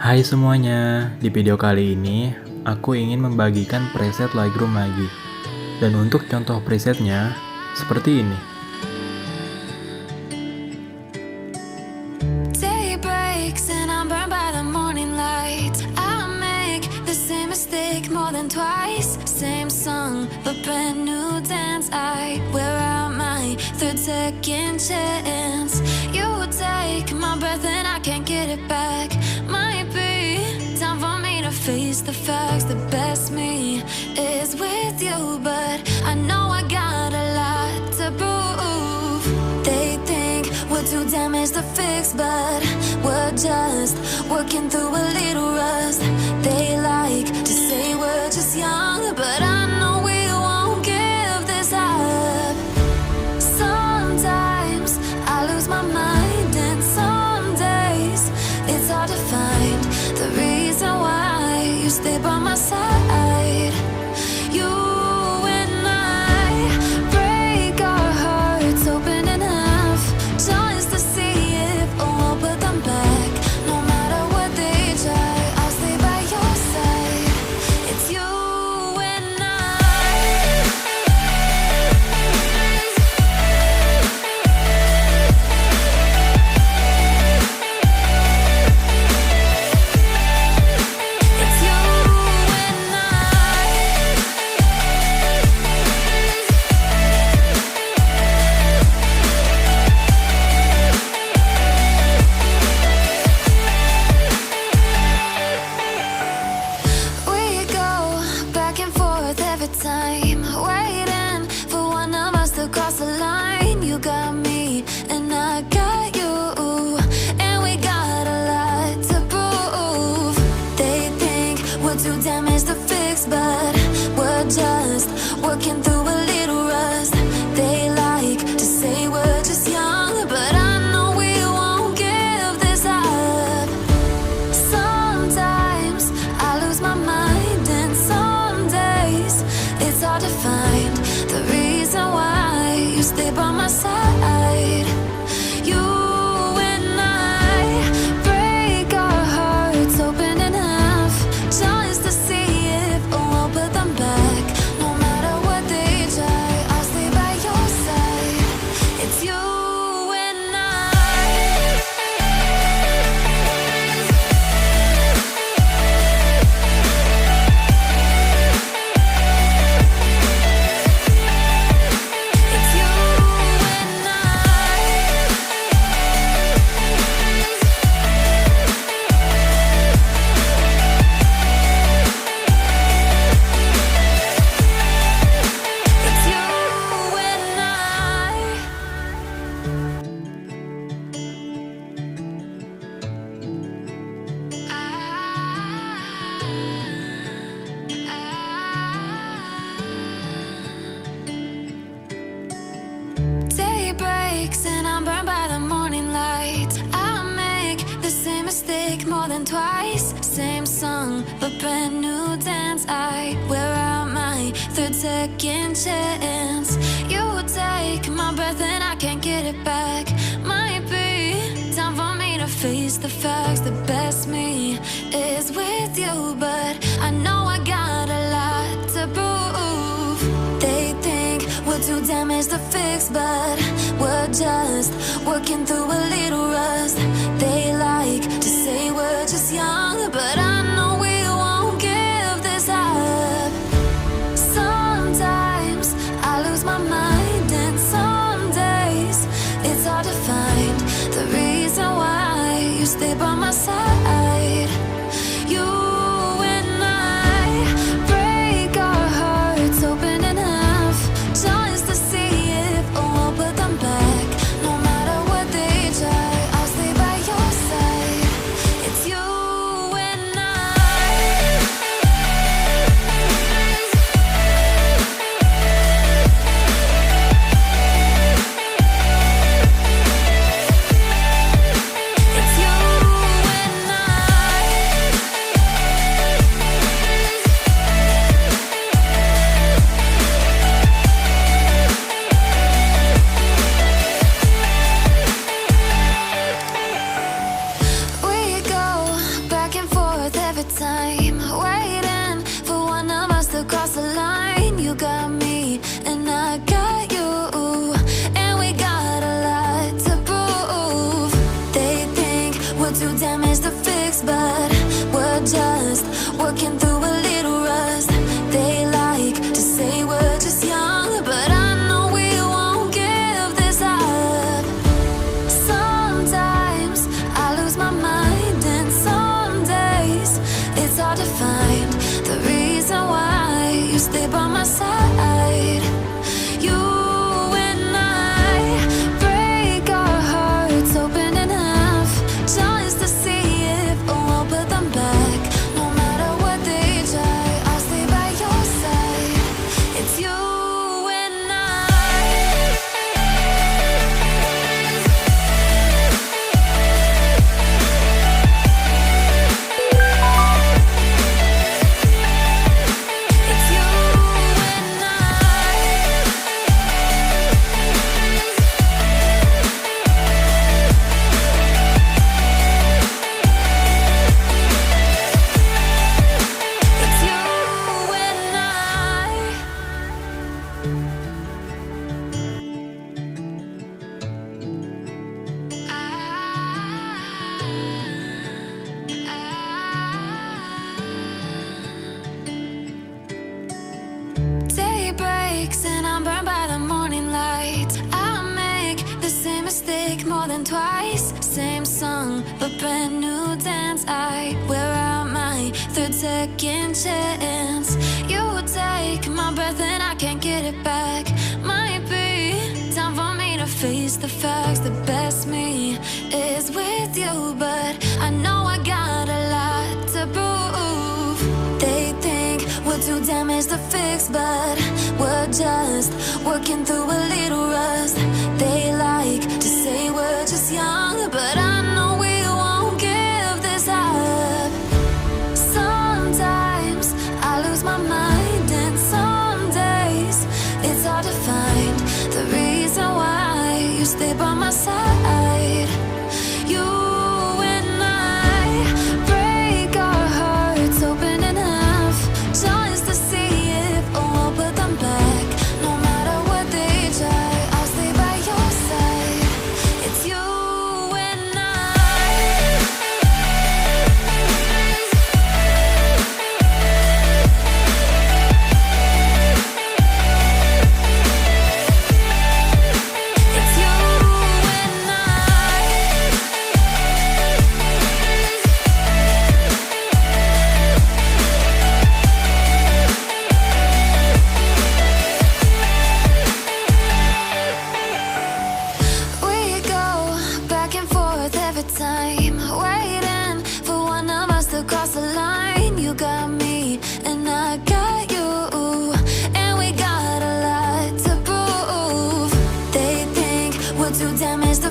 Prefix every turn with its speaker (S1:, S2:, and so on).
S1: Hai semuanya, di video kali ini aku ingin membagikan preset Lightroom lagi. Dan untuk contoh presetnya, seperti ini.
S2: Day breaks and I'm burned by the morning light. I make the same mistake more than twice. Same song, but brand new dance. I wear out my third second chance. You take my breath and I can't get it back. Might be time for me to face the facts. The best me is with you, but I know I got a lot to prove. They think we're too damaged to fix, but we're just working through a little rust. They like to say we're just young, but I know we won't give this up. Sometimes I lose my mind, and some days it's hard to find the reason why you stay by my side. You and I break our hearts open enough just to see if we'll put them back. No matter what they try, I'll stay by your side. It's you and I. It's you and I. We go back and forth every time, waiting for one of us to cross the line. You got me and I got you, and we got a lot to prove. They think we're too damaged to fix, but we're just working through a little rust. They like to say we're just young, but I know we won't give this up. Sometimes I lose my mind, and some days it's hard to find the reason why you stay by my side. You and I break our hearts open enough just to see if we'll put them back. No matter what they try, I'll stay by your side. It's you and I. It's you and I. It's you and Day breaks and I'm burned by the morning light. I make the same mistake more than twice. Same song, but brand new dance. I wear out my third second chance. You take my breath and I can't get it back. Might be time for me to face the facts. The best me is with you, but I know I got a lot to prove. They think we're too damaged to fix, but we're just working through a little rust. They like to say we're just young, but I know we won't give this up. Sometimes I lose my mind, and some days it's hard to find the reason why you stay by my side. You and I break our hearts open enough just to see if we'll put them back. No matter what they try, I'll stay by brand new dance. I wear out my third second chance. You take my breath and I can't get it back. Might be time for me to face the facts. The best me is with you, but I know I got a lot to prove. They think we're too damaged to fix, but we're just working through a little rust. They like to say we're just young, but I know we won't give this up. Sometimes I lose my mind, and some days it's hard to find the reason why you stay by my side. You and I break our hearts open in half just to see if we'll put them back. No matter what they try, I'll stay by your side. It's you and I. It's you and I. We go back and forth every time, waiting for one of us to cross the line. You got me and I got you, and we got a lot to prove. They think we're too damaged to